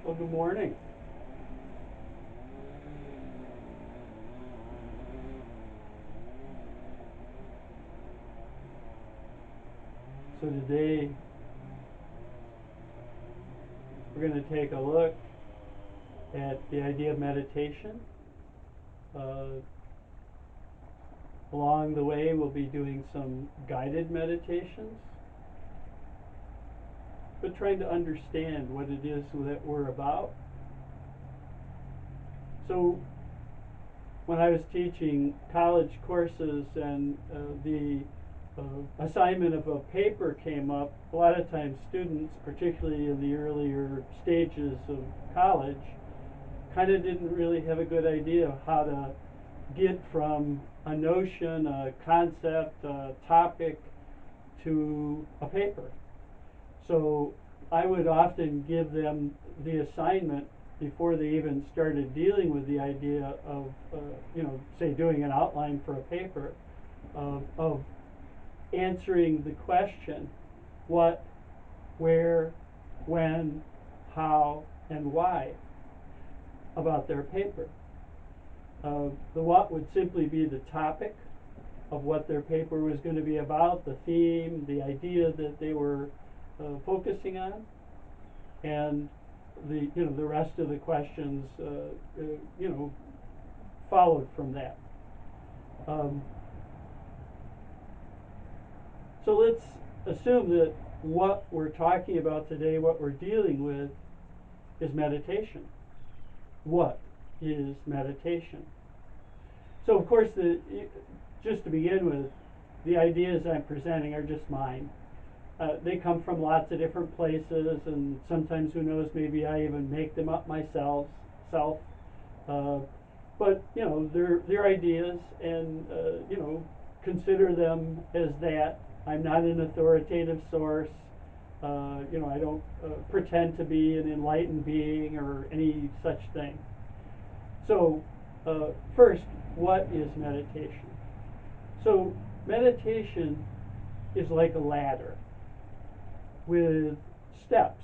Well, good morning. So today we're going to take a look at the idea of meditation. Uh, Along the way, we'll be doing some guided meditations, but trying to understand what it is that we're about. So when I was teaching college courses and the assignment of a paper came up, a lot of times students, particularly in the earlier stages of college, kind of didn't really have a good idea of how to get from a notion, a concept, a topic to a paper. So I would often give them the assignment before they even started dealing with the idea of, say doing an outline for a paper, of answering the question, what, where, when, how, and why about their paper. The what would simply be the topic of what their paper was going to be about, the theme, the idea that they were focusing on, and the rest of the questions you know followed from that. Um, so let's assume that what we're talking about today, what we're dealing with, is meditation. What is meditation? So of course, just to begin with, the ideas I'm presenting are just mine. They come from lots of different places, and sometimes, who knows, maybe I even make them up myself. Self, uh, but they're ideas, and consider them as that. I'm not an authoritative source. I don't pretend to be an enlightened being or any such thing. So, first, what is meditation? So, meditation is like a ladder with steps.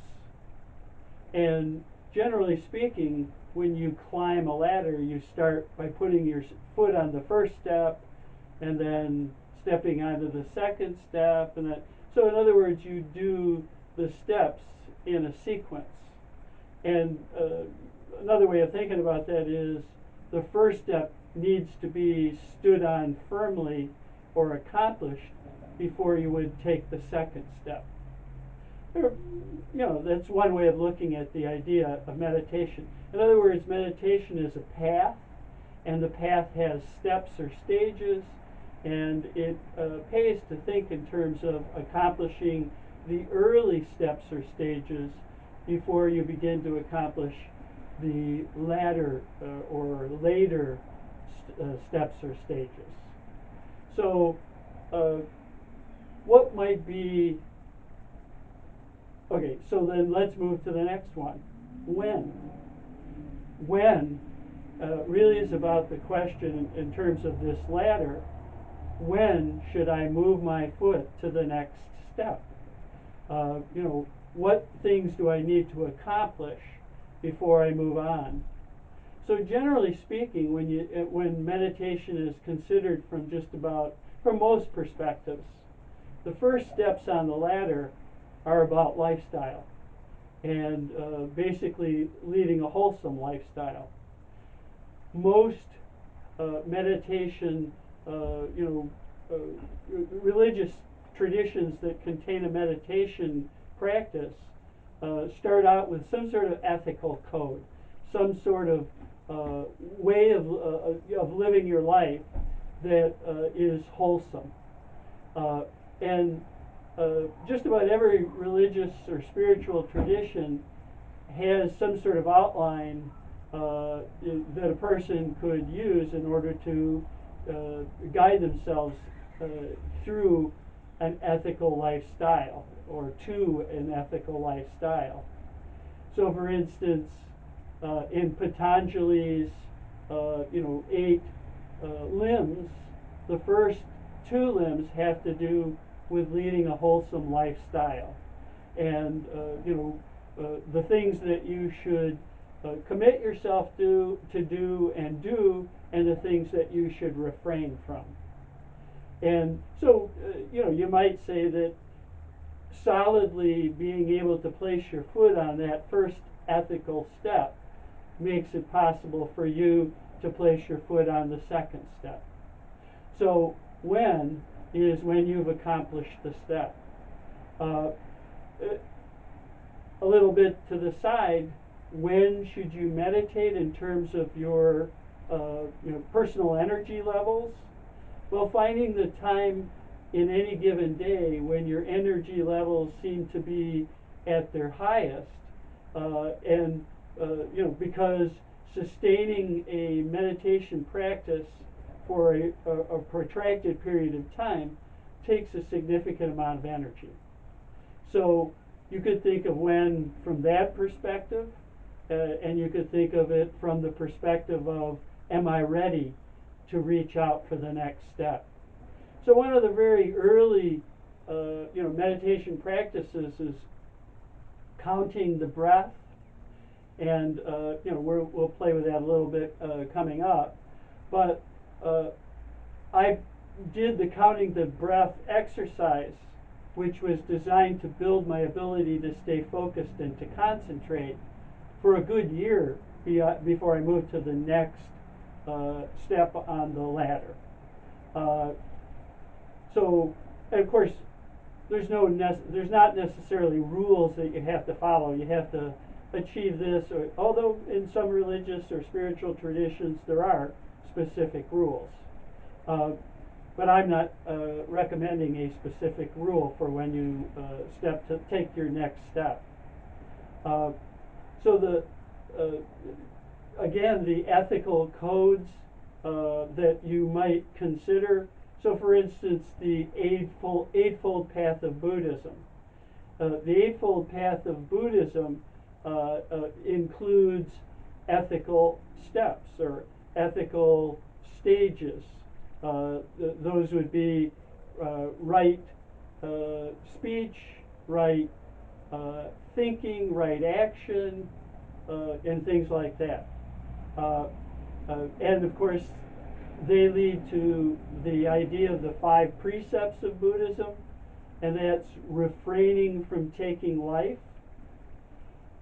And generally speaking, when you climb a ladder, you start by putting your foot on the first step and then stepping onto the second step. So, in other words, you do the steps in a sequence. And another way of thinking about that is the first step needs to be stood on firmly or accomplished before you would take the second step. That's one way of looking at the idea of meditation. In other words, meditation is a path, and the path has steps or stages, and it pays to think in terms of accomplishing the early steps or stages before you begin to accomplish the latter or later steps or stages. So, uh, what might be okay? So then let's move to the next one. When? When really is about the question in terms of this ladder. When should I move my foot to the next step? What things do I need to accomplish before I move on? So generally speaking, when meditation is considered from most perspectives, the first steps on the ladder are about lifestyle and basically leading a wholesome lifestyle. Most meditation, you know, religious traditions that contain a meditation practice start out with some sort of ethical code, some sort of way of living your life that is wholesome. Uh, and just about every religious or spiritual tradition has some sort of outline that a person could use in order to uh, guide themselves uh, through an ethical lifestyle or to an ethical lifestyle. So, for instance, in Patanjali's, 8 limbs, the first 2 limbs have to do with leading a wholesome lifestyle, and the things that you should commit yourself to do and do, and the things that you should refrain from. And so, you might say that solidly being able to place your foot on that first ethical step makes it possible for you to place your foot on the second step. So when is when you've accomplished the step. Uh, a little bit to the side, when should you meditate in terms of your personal energy levels? Well, finding the time in any given day when your energy levels seem to be at their highest, and because sustaining a meditation practice for a protracted period of time takes a significant amount of energy. So you could think of when from that perspective, and you could think of it from the perspective of, am I ready to reach out for the next step? So one of the very early meditation practices is counting the breath, and we'll play with that a little bit coming up. But I did the counting the breath exercise, which was designed to build my ability to stay focused and to concentrate for a good year before I moved to the next step on the ladder. So, of course, there's not necessarily rules that you have to follow. You have to achieve this, although in some religious or spiritual traditions there are specific rules. But I'm not recommending a specific rule for when you take your next step. So again, the ethical codes that you might consider. So, for instance, the Eightfold Path of Buddhism. The Eightfold Path of Buddhism includes ethical steps or ethical stages. Those would be right speech, right thinking, right action, and things like that. And of course, they lead to the idea of the 5 precepts of Buddhism, and that's refraining from taking life.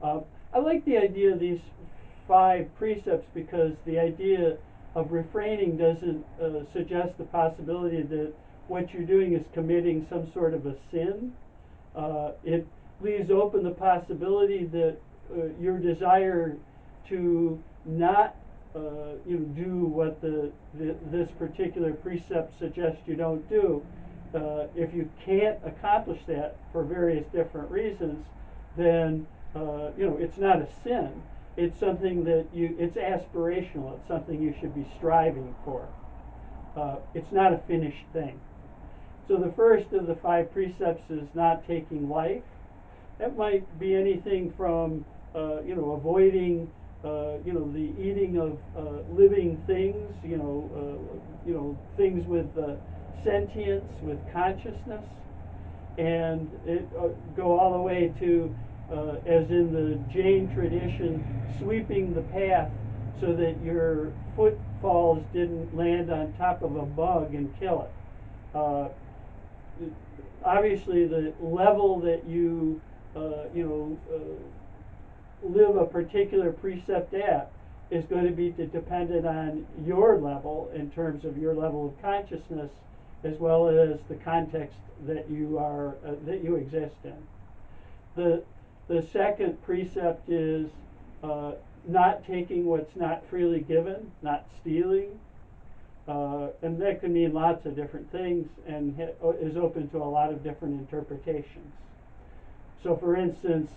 I like the idea of these 5 precepts because the idea of refraining doesn't suggest the possibility that what you're doing is committing some sort of a sin. It leaves open the possibility that your desire to not do what this particular precept suggests you don't do. If you can't accomplish that for various different reasons, then it's not a sin. It's something that it's aspirational. It's something you should be striving for. It's not a finished thing. So the first of the 5 precepts is not taking life. That might be anything from avoiding the eating of living things, things with sentience, with consciousness, and it go all the way to, as in the Jain tradition, sweeping the path so that your footfalls didn't land on top of a bug and kill it. Obviously, the level that you live a particular precept at is going to be dependent on your level in terms of your level of consciousness, as well as the context that you exist in. The second precept is not taking what's not freely given, not stealing, and that can mean lots of different things and is open to a lot of different interpretations. So, for instance,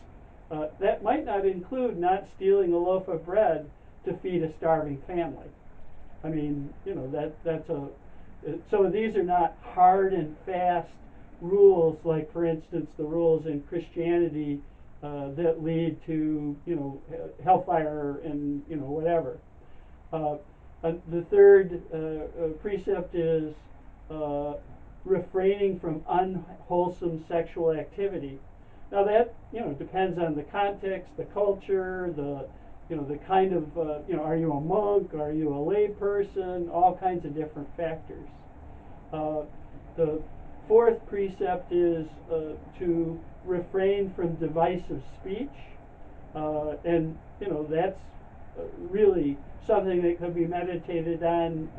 that might not include not stealing a loaf of bread to feed a starving family. I mean, so these are not hard and fast rules like, for instance, the rules in Christianity that lead to, hellfire and, whatever. The third precept is refraining from unwholesome sexual activity. Now that, depends on the context, the culture, the kind of, are you a monk, are you a lay person, all kinds of different factors. Uh, the fourth precept is to refrain from divisive speech, and that's really something that could be meditated on,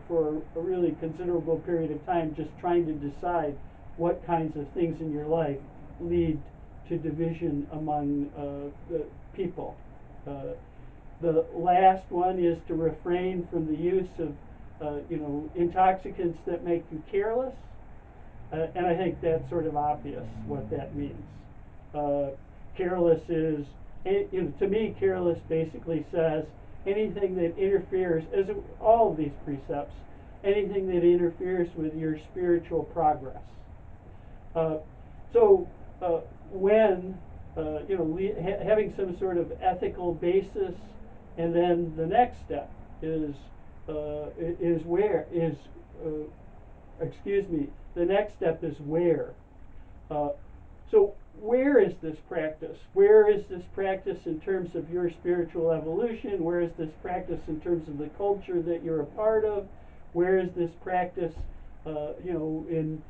for a really considerable period of time, just trying to decide what kinds of things in your life lead to division among the people. Uh, the last one is to refrain from the use of, intoxicants that make you careless. And I think that's sort of obvious what that means. Uh, Careless is, to me, careless basically says anything that interferes, as all of these precepts, anything that interferes with your spiritual progress. Uh, so when having some sort of ethical basis, and then the next step is where is excuse me. The next step is where. Uh, so where is this practice? Where is this practice in terms of your spiritual evolution? Where is this practice in terms of the culture that you're a part of? Where is this practice, in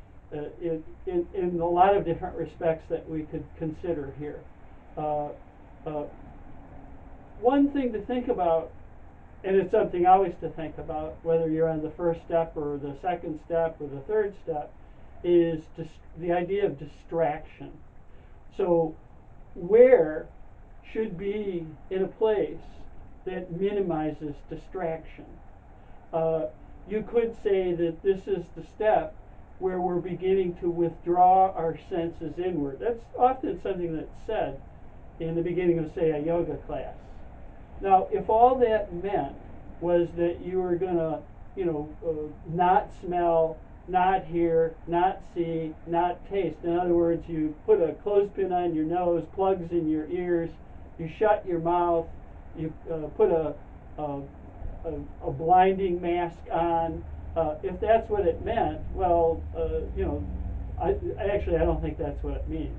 a lot of different respects that we could consider here? Uh, uh, One thing to think about, and it's something always to think about, whether you're on the first step or the second step or the third step, is the idea of distraction. So where should be in a place that minimizes distraction. You could say that this is the step where we're beginning to withdraw our senses inward. That's often something that's said in the beginning of, say, a yoga class. Now, if all that meant was that you were going to, not smell, not hear, not see, not taste. In other words, you put a clothespin on your nose, plugs in your ears, you shut your mouth, you put a, a blinding mask on. If that's what it meant, well, I don't think that's what it means.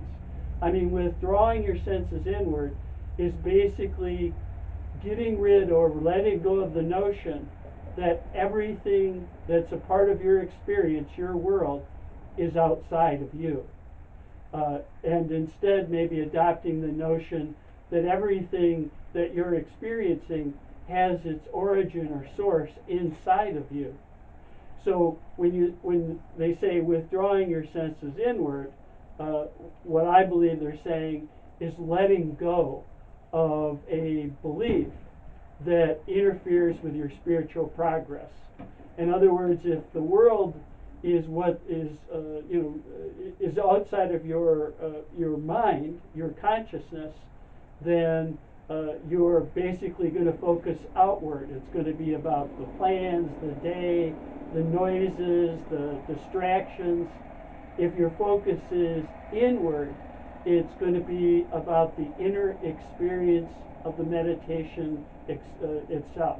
I mean, withdrawing your senses inward is basically getting rid or letting go of the notion that everything that's a part of your experience, your world, is outside of you. And instead maybe adopting the notion that everything that you're experiencing has its origin or source inside of you. So when they say withdrawing your senses inward, what I believe they're saying is letting go of a belief that interferes with your spiritual progress. In other words, if the world is what is outside of your mind, your consciousness, then you're basically going to focus outward. It's going to be about the plans, the day, the noises, the distractions. If your focus is inward, it's going to be about the inner experience of the meditation itself.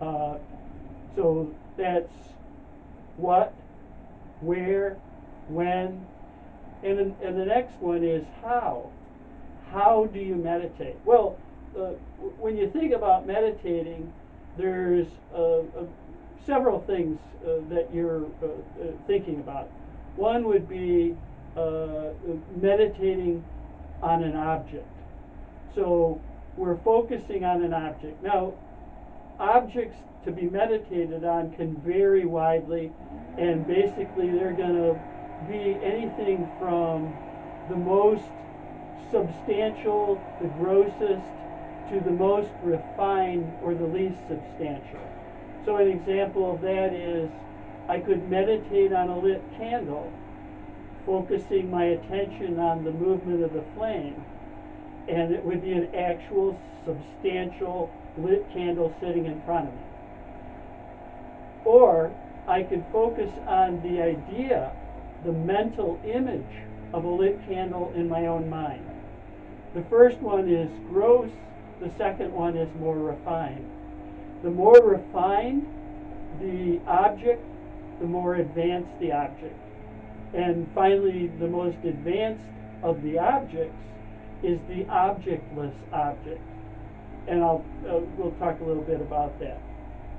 So that's what, where, when, and the next one is how. How do you meditate? Well, when you think about meditating, there's several things that you're thinking about. One would be meditating on an object. So we're focusing on an object. Now, objects to be meditated on can vary widely, and basically they're going to be anything from the most substantial, the grossest, to the most refined or the least substantial. So an example of that is I could meditate on a lit candle, focusing my attention on the movement of the flame, and it would be an actual substantial lit candle sitting in front of me. Or I could focus on the idea, the mental image of a lit candle in my own mind. The first one is gross, the second one is more refined. The more refined the object, the more advanced the object. And finally, the most advanced of the objects is the objectless object. And we'll talk a little bit about that.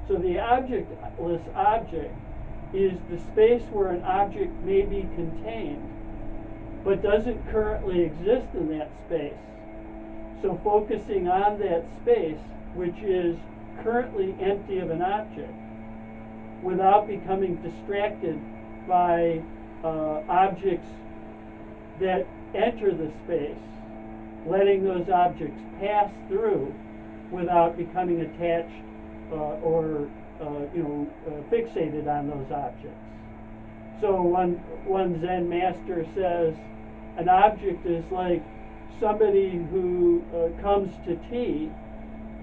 So the objectless object is the space where an object may be contained, but doesn't currently exist in that space. So focusing on that space, which is currently empty of an object, without becoming distracted by objects that enter the space, letting those objects pass through without becoming attached or fixated on those objects. So one Zen master says an object is like somebody who comes to tea.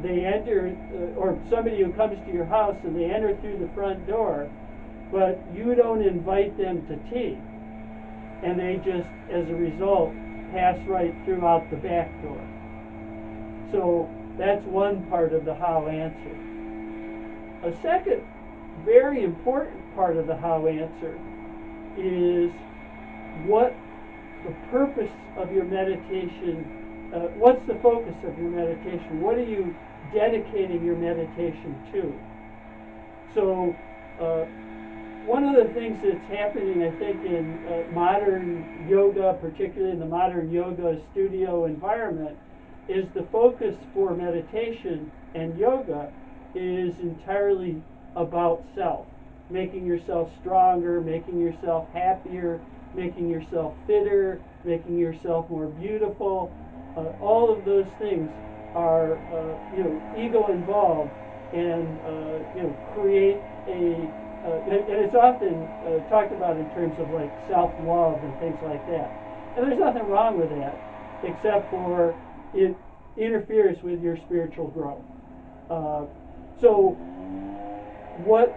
They enter, or somebody who comes to your house and they enter through the front door, but you don't invite them to tea. And they just, as a result, pass right through out the back door. So that's one part of the how answer. A second very important part of the how answer is what the purpose of your meditation, what's the focus of your meditation? What are you dedicating your meditation to? So one of the things that's happening, I think, in modern yoga, particularly in the modern yoga studio environment, is the focus for meditation and yoga is entirely about self. Making yourself stronger, making yourself happier, making yourself fitter, making yourself more beautiful. All of those things are ego involved and create a and it's often talked about in terms of like self-love and things like that. And there's nothing wrong with that, except for it interferes with your spiritual growth. So what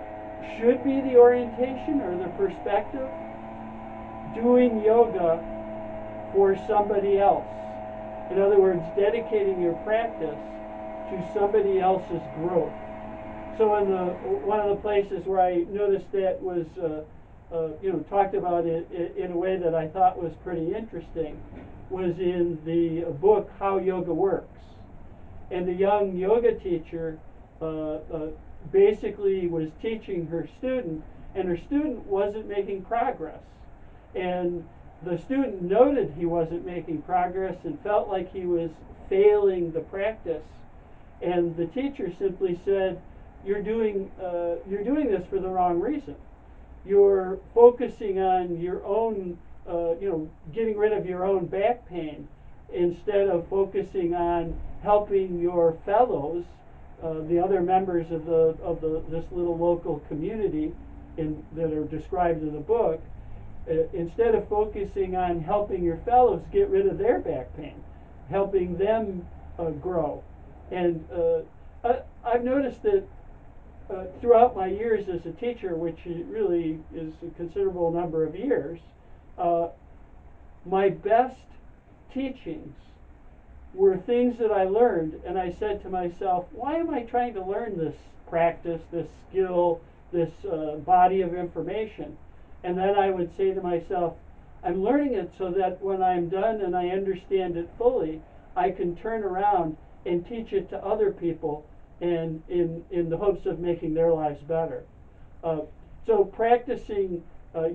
should be the orientation or the perspective? Doing yoga for somebody else. In other words, dedicating your practice to somebody else's growth. So in one of the places where I noticed that was talked about it in a way that I thought was pretty interesting was in the book How Yoga Works. And the young yoga teacher basically was teaching her student, and her student wasn't making progress. And the student noted he wasn't making progress and felt like he was failing the practice. And the teacher simply said, you're doing this for the wrong reason. You're focusing on your own, getting rid of your own back pain instead of focusing on helping your fellows, the other members of this little local community that are described in the book. Instead of focusing on helping your fellows get rid of their back pain, helping them grow. And I've noticed that throughout my years as a teacher, which really is a considerable number of years, my best teachings were things that I learned, and I said to myself, why am I trying to learn this practice, this skill, this body of information? And then I would say to myself, I'm learning it so that when I'm done and I understand it fully, I can turn around and teach it to other people and in the hopes of making their lives better. So practicing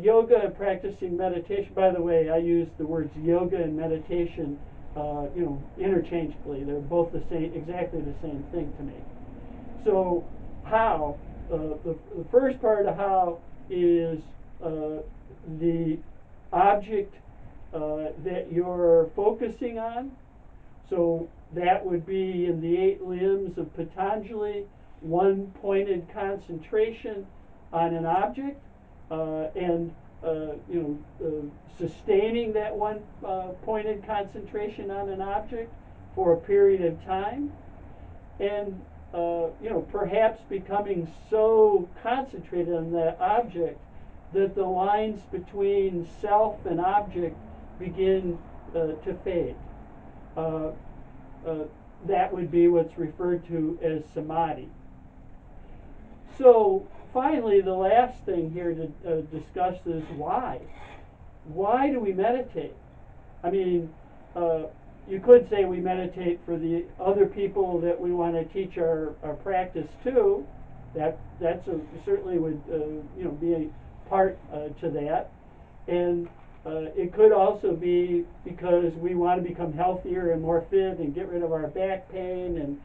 yoga and practicing meditation, by the way, I use the words yoga and meditation interchangeably. They're both the same, exactly the same thing to me. So how, the first part of how is the object that you're focusing on. So that would be in the 8 limbs of Patanjali, one pointed concentration on an object, and sustaining that one pointed concentration on an object for a period of time, and perhaps becoming so concentrated on that object that the lines between self and object begin to fade. That would be what's referred to as samadhi. So finally, the last thing here to discuss is why. Why do we meditate? I mean, you could say we meditate for the other people that we want to teach our practice to. That's certainly would be a part to that, and it could also be because we want to become healthier and more fit and get rid of our back pain and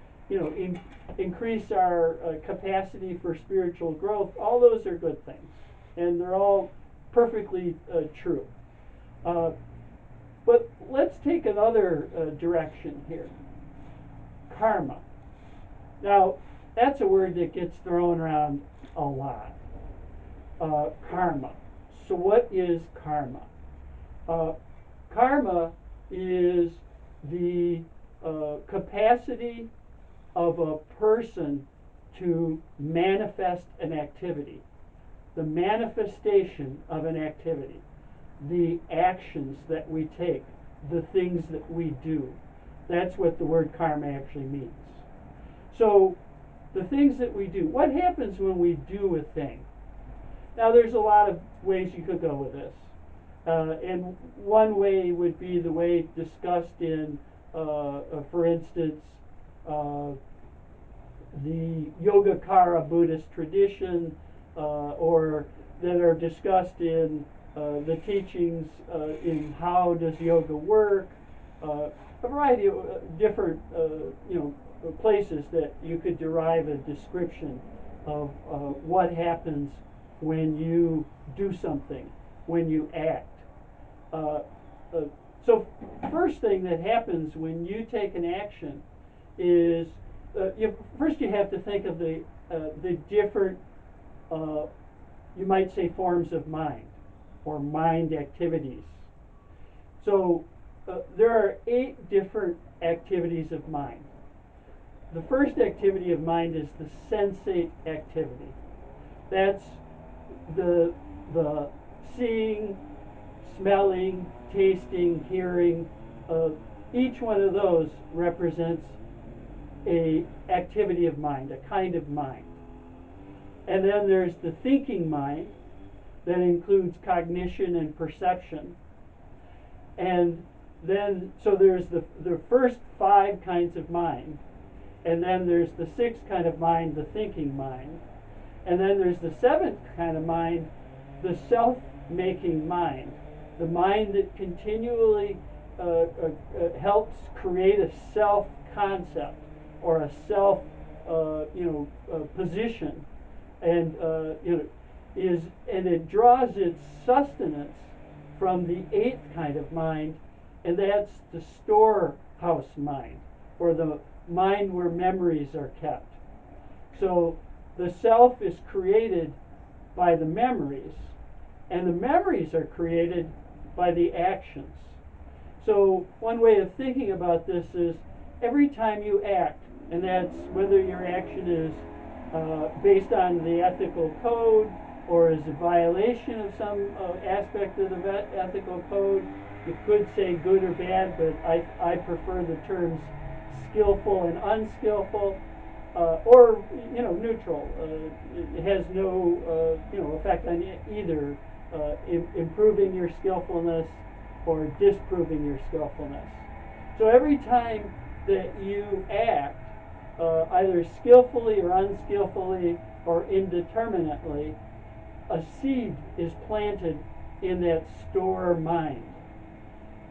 increase our capacity for spiritual growth. All those are good things, and they're all perfectly true. But let's take another direction here. Karma. Now, that's a word that gets thrown around a lot. Karma. So what is karma? Karma is the capacity of a person to manifest an activity, the manifestation of an activity, the actions that we take, the things that we do. That's what the word karma actually means. So the things that we do, what happens when we do a thing? Now there's a lot of ways you could go with this. And one way would be the way discussed in, for instance, the Yogacara Buddhist tradition, or that are discussed in the teachings in How Does Yoga Work, a variety of different places that you could derive a description of what happens when you do something, when you act. So first thing that happens when you take an action is first you have to think of the different, you might say, forms of mind or mind activities. So there are 8 different activities of mind. The first activity of mind is the sensate activity. That's the seeing, smelling, tasting, hearing. Each one of those represents a activity of mind, a kind of mind. And then there's the thinking mind that includes cognition and perception. And then, so there's the first 5 kinds of mind. And then there's the 6th kind of mind, the thinking mind. And then there's the 7th kind of mind, the self-making mind. The mind that continually helps create a self-concept or a self position, and it draws its sustenance from the 8th kind of mind, and that's the storehouse mind, or the mind where memories are kept. So the self is created by the memories, and the memories are created by the actions. So one way of thinking about this is every time you act, and that's whether your action is based on the ethical code or is a violation of some aspect of the ethical code. You could say good or bad, but I prefer the terms skillful and unskillful, or neutral. It has no effect on either improving your skillfulness or disproving your skillfulness. So every time that you act, either skillfully or unskillfully or indeterminately, a seed is planted in that store mind.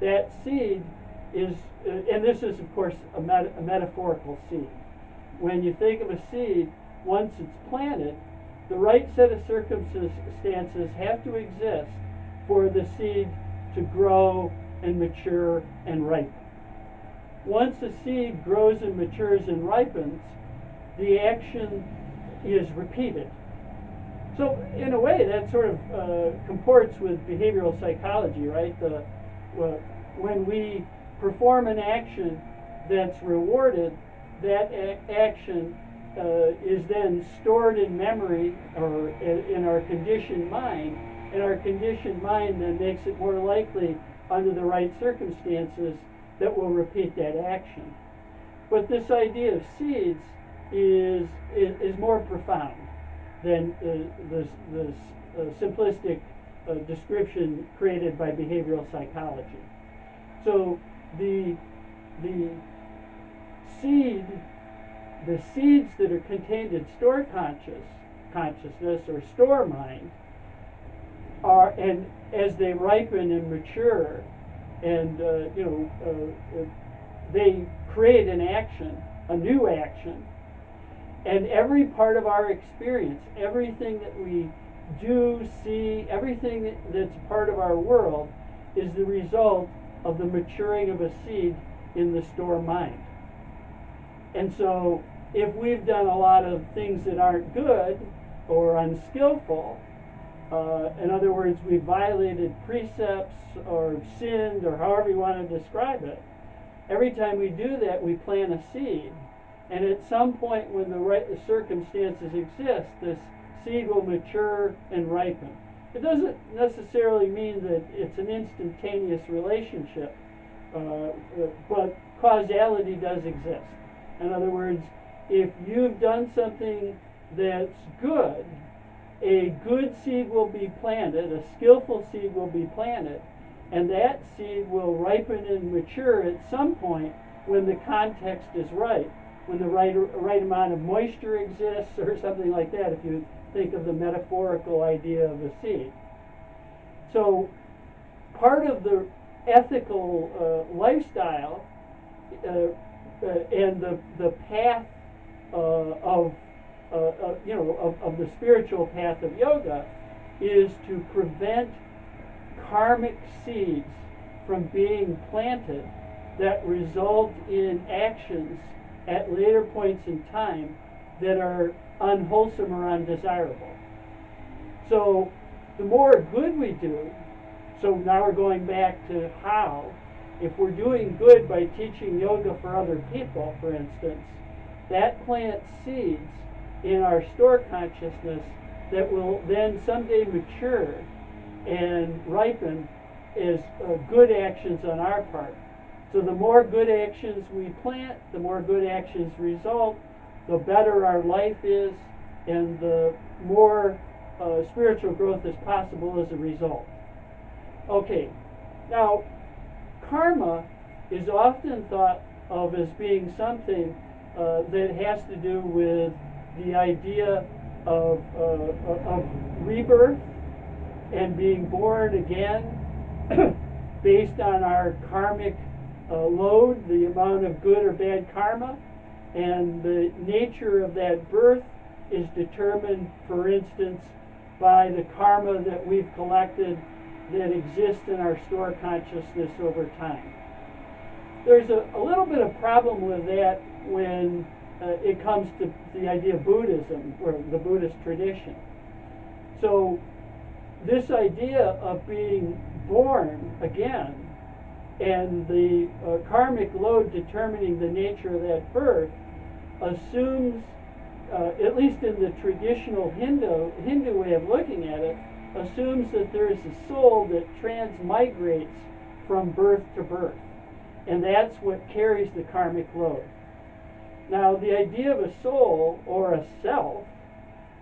That seed is, and this is of course a metaphorical seed. When you think of a seed, once it's planted, the right set of circumstances have to exist for the seed to grow and mature and ripen. Once a seed grows and matures and ripens, the action is repeated. So in a way, that sort of comports with behavioral psychology, right? When we perform an action that's rewarded, that action is then stored in memory or in our conditioned mind, and our conditioned mind then makes it more likely, under the right circumstances, that we'll repeat that action. But this idea of seeds is more profound than the simplistic description created by behavioral psychology. So the the seed, the seeds that are contained in store consciousness or store mind are, and as they ripen and mature, and they create an action, a new action, and every part of our experience, everything that we do, see, everything that's part of our world is the result of the maturing of a seed in the store mind. And so if we've done a lot of things that aren't good or unskillful, in other words, we've violated precepts or sinned or however you want to describe it, every time we do that, we plant a seed. And at some point when the right circumstances exist, this seed will mature and ripen. It doesn't necessarily mean that it's an instantaneous relationship, but causality does exist. In other words, if you've done something that's good, a good seed will be planted, a skillful seed will be planted, and that seed will ripen and mature at some point when the context is right, when the right amount of moisture exists or something like that, if you think of the metaphorical idea of a seed. So part of the ethical lifestyle and the path of the spiritual path of yoga is to prevent karmic seeds from being planted that result in actions at later points in time that are unwholesome or undesirable. So the more good we do, so now we're going back to how, if we're doing good by teaching yoga for other people, for instance, that plants seeds in our store consciousness that will then someday mature and ripen as good actions on our part. So the more good actions we plant, the more good actions result, the better our life is, and the more spiritual growth is possible as a result. Okay, now karma is often thought of as being something that has to do with the idea of rebirth and being born again based on our karmic load, the amount of good or bad karma, and the nature of that birth is determined, for instance, by the karma that we've collected that exists in our store consciousness over time. There's a little bit of problem with that when it comes to the idea of Buddhism or the Buddhist tradition. So this idea of being born again and the karmic load determining the nature of that birth assumes, at least in the traditional Hindu way of looking at it, assumes that there is a soul that transmigrates from birth to birth. And that's what carries the karmic load. Now, the idea of a soul or a self,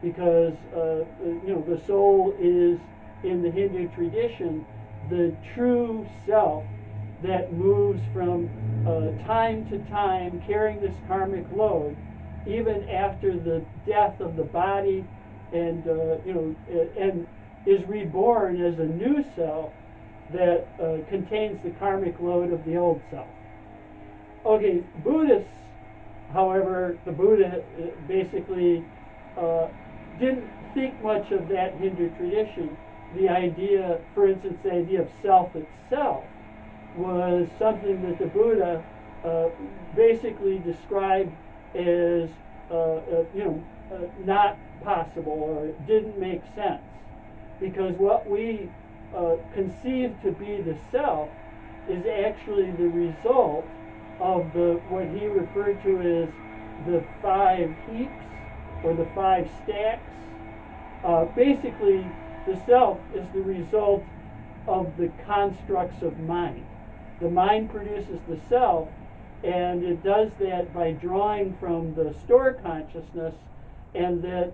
because the soul is in the Hindu tradition the true self that moves from time to time, carrying this karmic load, even after the death of the body, and and is reborn as a new self that contains the karmic load of the old self. Okay, Buddhists, however, the Buddha basically didn't think much of that Hindu tradition. The idea, for instance, the idea of self itself was something that the Buddha basically described as not possible, or it didn't make sense, because what we conceive to be the self is actually the result of what he referred to as the 5 heaps or the 5 stacks. Basically, the self is the result of the constructs of mind. The mind produces the self, and it does that by drawing from the store consciousness, and that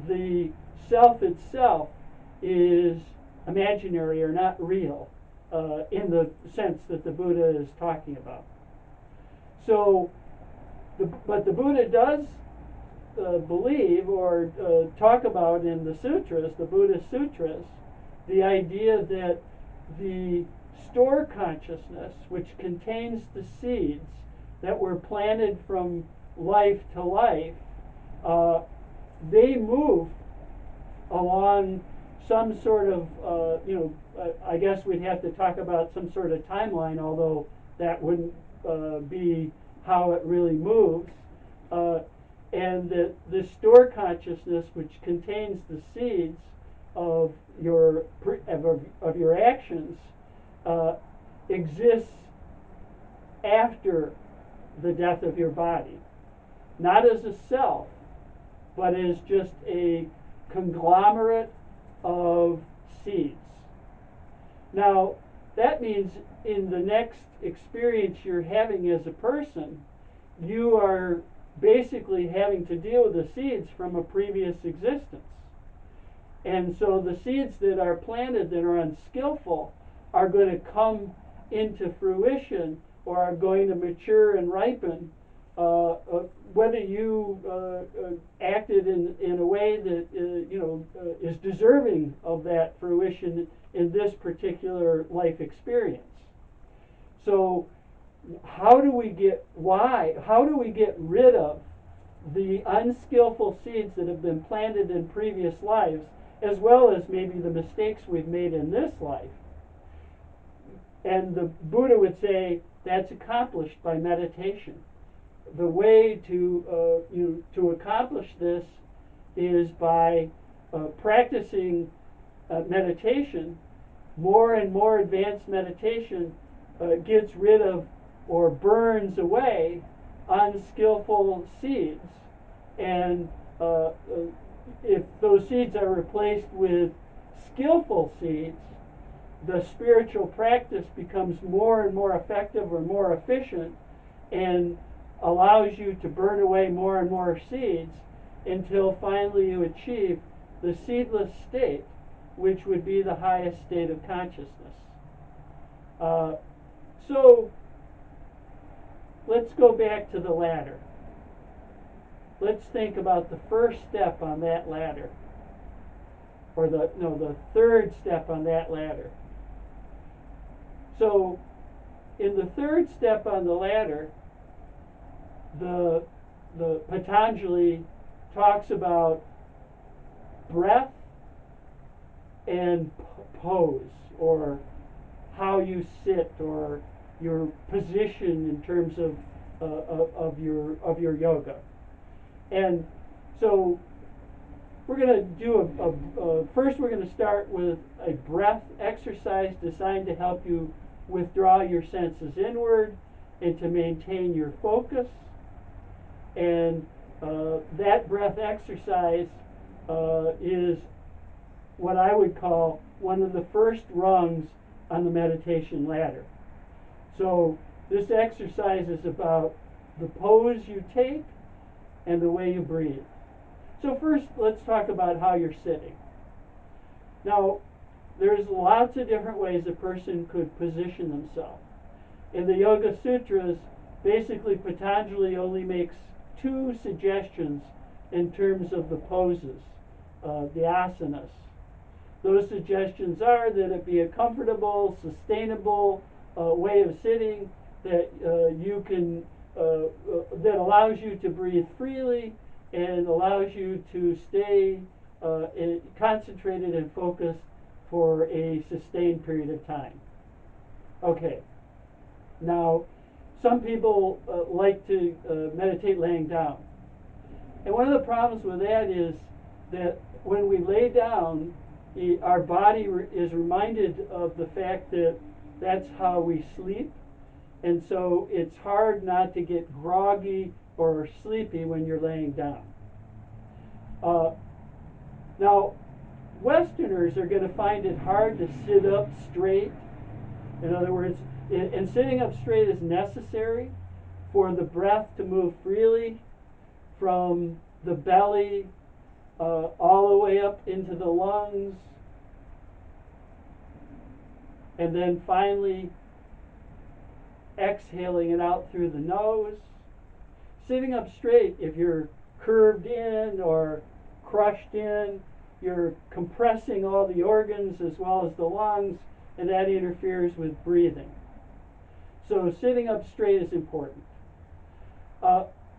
the self itself is imaginary or not real. in the sense that the Buddha is talking about. So, but the Buddha does believe or talk about in the sutras, the Buddhist sutras, the idea that the store consciousness, which contains the seeds that were planted from life to life, they move along some sort of, I guess we'd have to talk about some sort of timeline, although that wouldn't be how it really moves. And that the store consciousness, which contains the seeds of your actions, exists after the death of your body, not as a self, but as just a conglomerate of seeds. Now, that means in the next experience you're having as a person, you are basically having to deal with the seeds from a previous existence. And so the seeds that are planted that are unskillful are going to come into fruition or are going to mature and ripen, whether you acted in a way that is deserving of that fruition in this particular life experience. So how do we get rid of the unskillful seeds that have been planted in previous lives, as well as maybe the mistakes we've made in this life? And the Buddha would say that's accomplished by meditation. The way to accomplish this is by practicing meditation. More and more advanced meditation gets rid of or burns away unskillful seeds, and if those seeds are replaced with skillful seeds, the spiritual practice becomes more and more effective or more efficient and allows you to burn away more and more seeds until finally you achieve the seedless state, which would be the highest state of consciousness. So let's go back to the ladder. Let's think about the first step on that ladder, or the third step on that ladder. So in the third step on the ladder, the Patanjali talks about breath and pose, or how you sit, or your position in terms of your yoga. And so we're going to do first we're going to start with a breath exercise designed to help you withdraw your senses inward and to maintain your focus. And that breath exercise is what I would call one of the first rungs on the meditation ladder. So this exercise is about the pose you take and the way you breathe. So first, let's talk about how you're sitting. Now, there's lots of different ways a person could position themselves. In the Yoga Sutras, basically Patanjali only makes two suggestions in terms of the poses, the asanas. Those suggestions are that it be a comfortable, sustainable way of sitting, that you can that allows you to breathe freely and allows you to stay concentrated and focused for a sustained period of time. Okay. Now, some people like to meditate laying down. And one of the problems with that is that when we lay down, our body is reminded of the fact that that's how we sleep. And so it's hard not to get groggy or sleepy when you're laying down. Now, Westerners are going to find it hard to sit up straight. In other words, and sitting up straight is necessary for the breath to move freely from the belly all the way up into the lungs, and then finally exhaling it out through the nose. Sitting up straight, if you're curved in or crushed in, you're compressing all the organs as well as the lungs, and that interferes with breathing. So sitting up straight is important.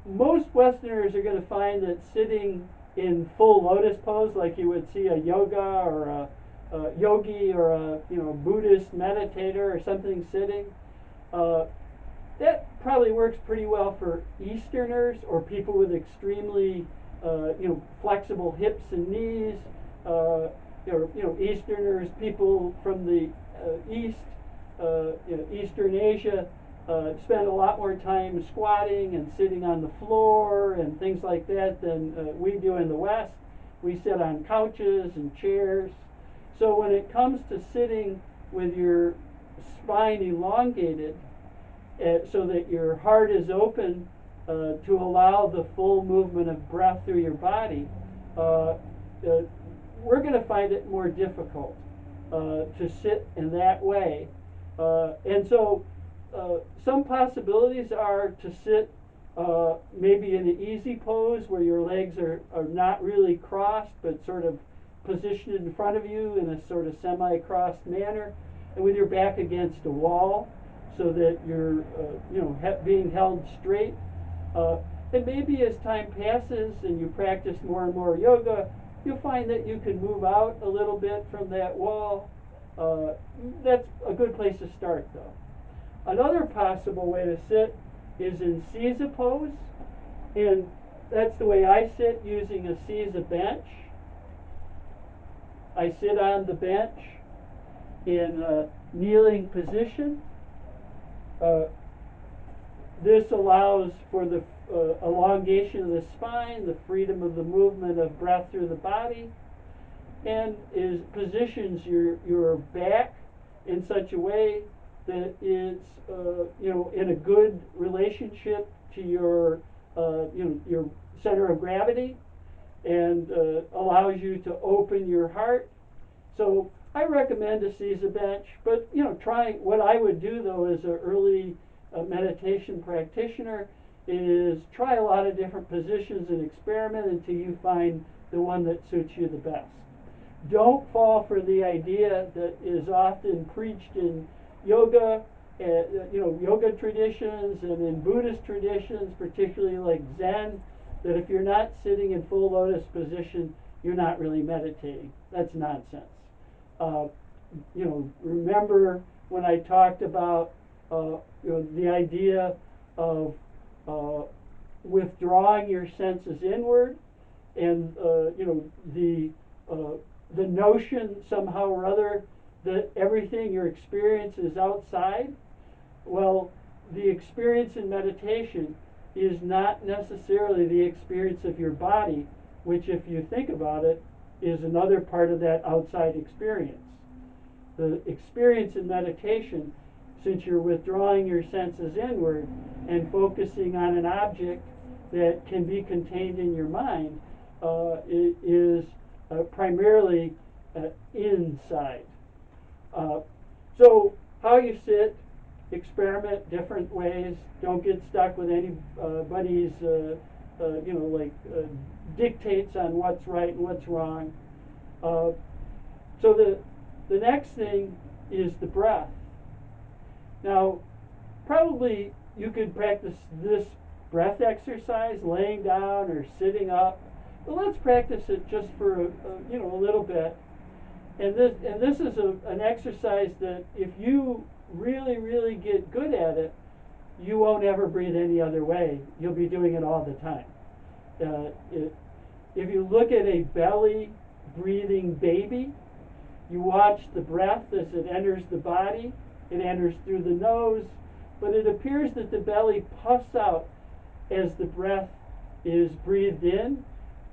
Most Westerners are going to find that sitting in full lotus pose, like you would see a yoga or a yogi or a Buddhist meditator or something sitting, that probably works pretty well for Easterners or people with extremely flexible hips and knees. Easterners, people from the East, Eastern Asia, spend a lot more time squatting and sitting on the floor and things like that than we do in the West. We sit on couches and chairs. So when it comes to sitting with your spine elongated, so that your heart is open to allow the full movement of breath through your body, we're going to find it more difficult to sit in that way. And so some possibilities are to sit maybe in an easy pose where your legs are not really crossed but sort of positioned in front of you in a sort of semi-crossed manner, and with your back against a wall so that you're being held straight. And maybe as time passes and you practice more and more yoga, you'll find that you can move out a little bit from that wall. That's a good place to start, though. Another possible way to sit is in Seiza pose, and that's the way I sit, using a Seiza bench. I sit on the bench in a kneeling position. This allows for the elongation of the spine, the freedom of the movement of breath through the body, and positions your back in such a way that it's in a good relationship to your your center of gravity, and allows you to open your heart. So I recommend a Seiza bench, but try. What I would do though as an early meditation practitioner is try a lot of different positions and experiment until you find the one that suits you the best. Don't fall for the idea that is often preached in yoga, yoga traditions and in Buddhist traditions, particularly like Zen, that if you're not sitting in full lotus position, you're not really meditating. That's nonsense. Remember when I talked about the idea of withdrawing your senses inward, and the notion somehow or other that everything your experience is outside. Well, the experience in meditation is not necessarily the experience of your body, which, if you think about it, is another part of that outside experience. The experience in meditation, since you're withdrawing your senses inward and focusing on an object that can be contained in your mind, is primarily inside. So how you sit, experiment different ways. Don't get stuck with anybody's dictates on what's right and what's wrong. So the next thing is the breath. Now, probably you could practice this breath exercise laying down or sitting up, but let's practice it just for a little bit. And this is an exercise that if you really get good at it, you won't ever breathe any other way. You'll be doing it all the time. If you look at a belly breathing baby, you watch the breath as it enters the body. It enters through the nose, but it appears that the belly puffs out as the breath is breathed in,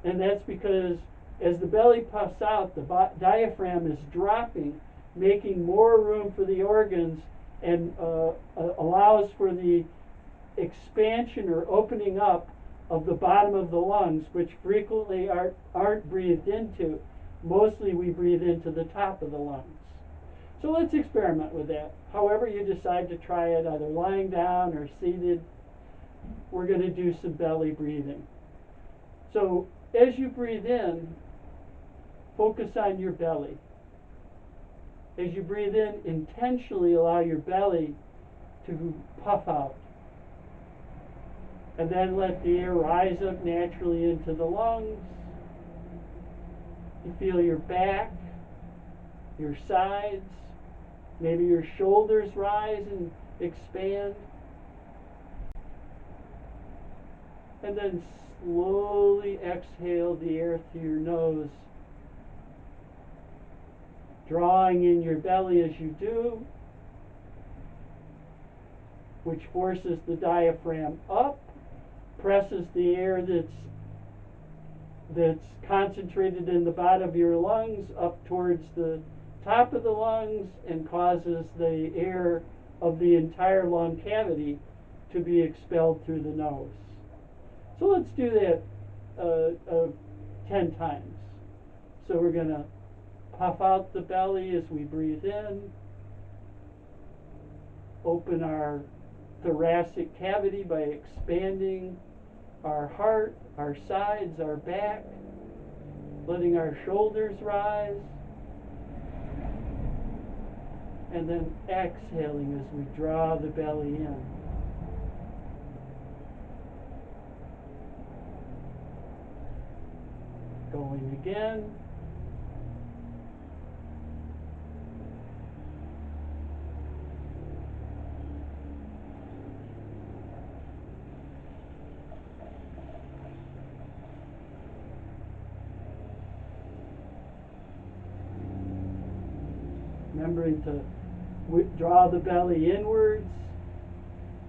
and that's because as the belly puffs out, the diaphragm is dropping, making more room for the organs, and allows for the expansion or opening up of the bottom of the lungs, which frequently aren't breathed into. Mostly we breathe into the top of the lungs. So let's experiment with that. However you decide to try it, either lying down or seated, we're going to do some belly breathing. So as you breathe in, focus on your belly. As you breathe in, intentionally allow your belly to puff out. And then let the air rise up naturally into the lungs. You feel your back, your sides, maybe your shoulders rise and expand. And then slowly exhale the air through your nose, drawing in your belly as you do, which forces the diaphragm up, presses the air that's concentrated in the bottom of your lungs up towards the top of the lungs, and causes the air of the entire lung cavity to be expelled through the nose. So let's do that 10 times. So we're going to puff out the belly as we breathe in, open our thoracic cavity by expanding our heart, our sides, our back, letting our shoulders rise, and then exhaling as we draw the belly in. Going again. Remembering to draw the belly inwards,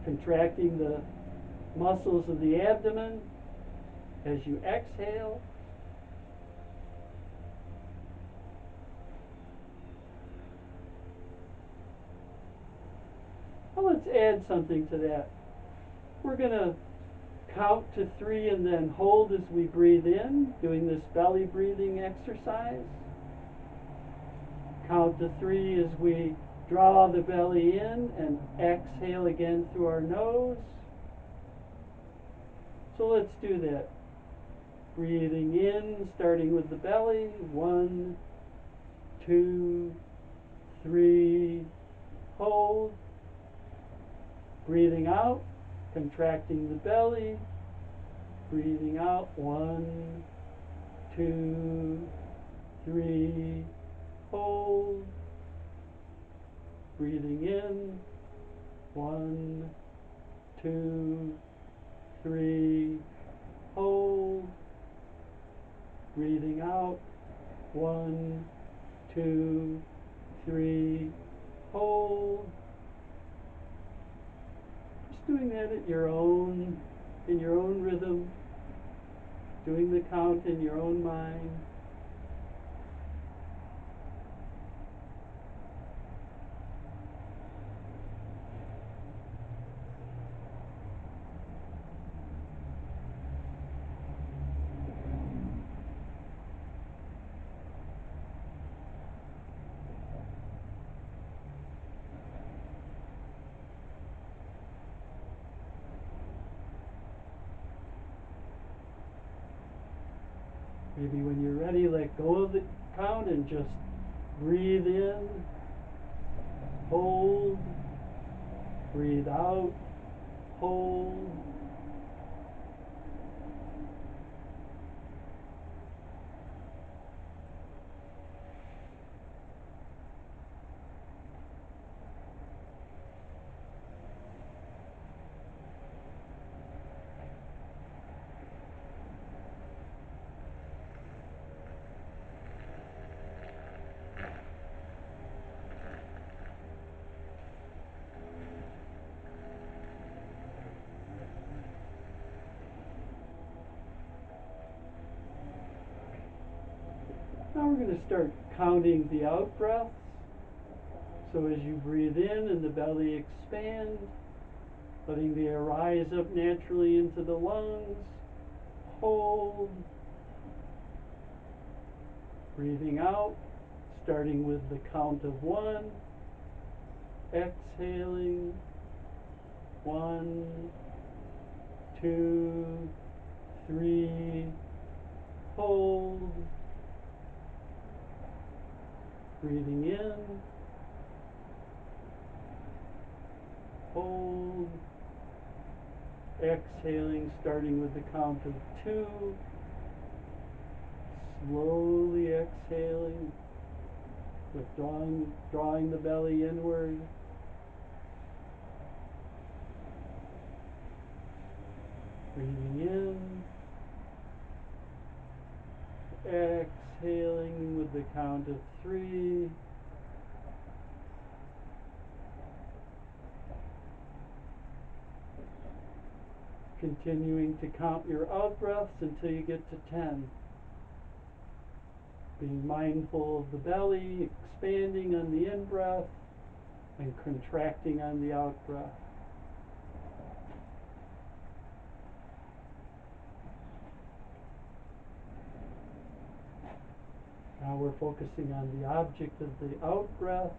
contracting the muscles of the abdomen as you exhale. Well, let's add something to that. We're going to count to 3 and then hold as we breathe in, doing this belly breathing exercise. Count to 3 as we draw the belly in and exhale again through our nose. So let's do that. Breathing in, starting with the belly. 1, 2, 3, hold. Breathing out, contracting the belly. Breathing out. 1, 2, 3, hold. Breathing in. 1, 2, 3, hold. Breathing out. 1, 2, 3, hold. Just doing that in your own rhythm, doing the count in your own mind. Maybe when you're ready, let go of the count and just breathe in, hold, breathe out, hold. Now we're going to start counting the out breaths. So as you breathe in and the belly expands, letting the air rise up naturally into the lungs, hold. Breathing out, starting with the count of 1, Exhaling. 1, 2, 3. Hold. Breathing in. Hold. Exhaling, starting with the count of 2. Slowly exhaling, drawing the belly inward. Breathing in. Exhaling with the count of 3. Continuing to count your out breaths until you get to 10. Being mindful of the belly, expanding on the in-breath and contracting on the out-breath. Now we're focusing on the object of the out-breath.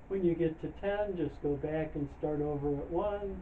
When you get to 10, just go back and start over at 1.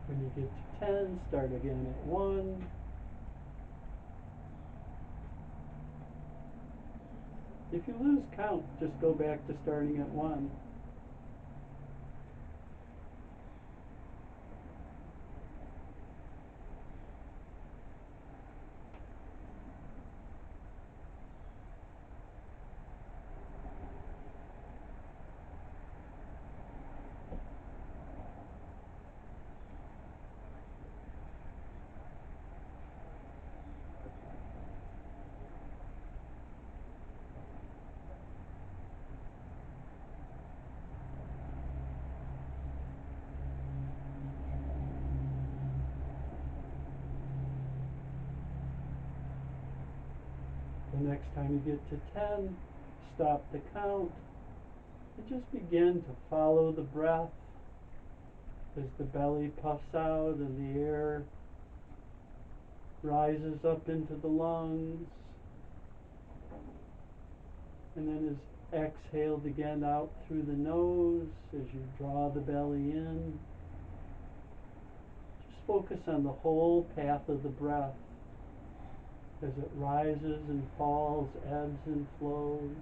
When you get to 10, start again at 1. If you lose count, just go back to starting at 1. The next time you get to 10, stop the count and just begin to follow the breath as the belly puffs out and the air rises up into the lungs and then is exhaled again out through the nose as you draw the belly in. Just focus on the whole path of the breath as it rises and falls, ebbs and flows.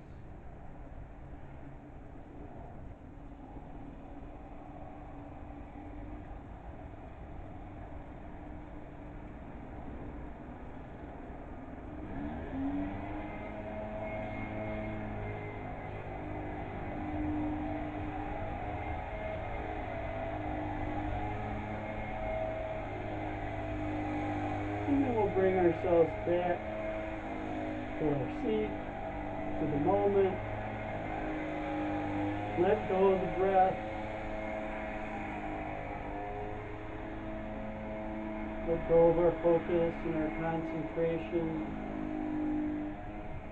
And then we'll bring ourselves back to our seat, to the moment. Let go of the breath. Let go of our focus and our concentration.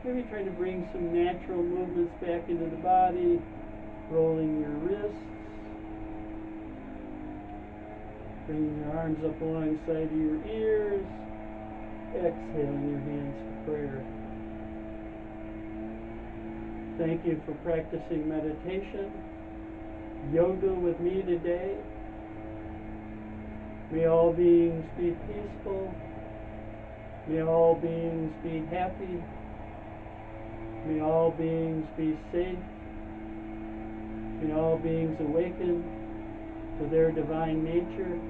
Maybe try to bring some natural movements back into the body. rolling your wrists, bringing your arms up alongside of your ears, exhaling your hands for prayer. Thank you for practicing meditation, yoga with me today. May all beings be peaceful. May all beings be happy. May all beings be safe. May all beings awaken to their divine nature.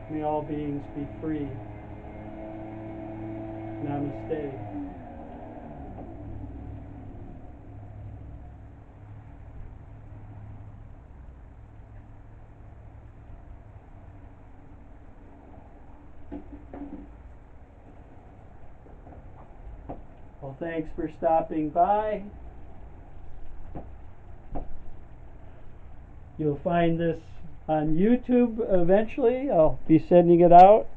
May all beings be free. Namaste. Well, thanks for stopping by. You'll find this on YouTube eventually. I'll be sending it out.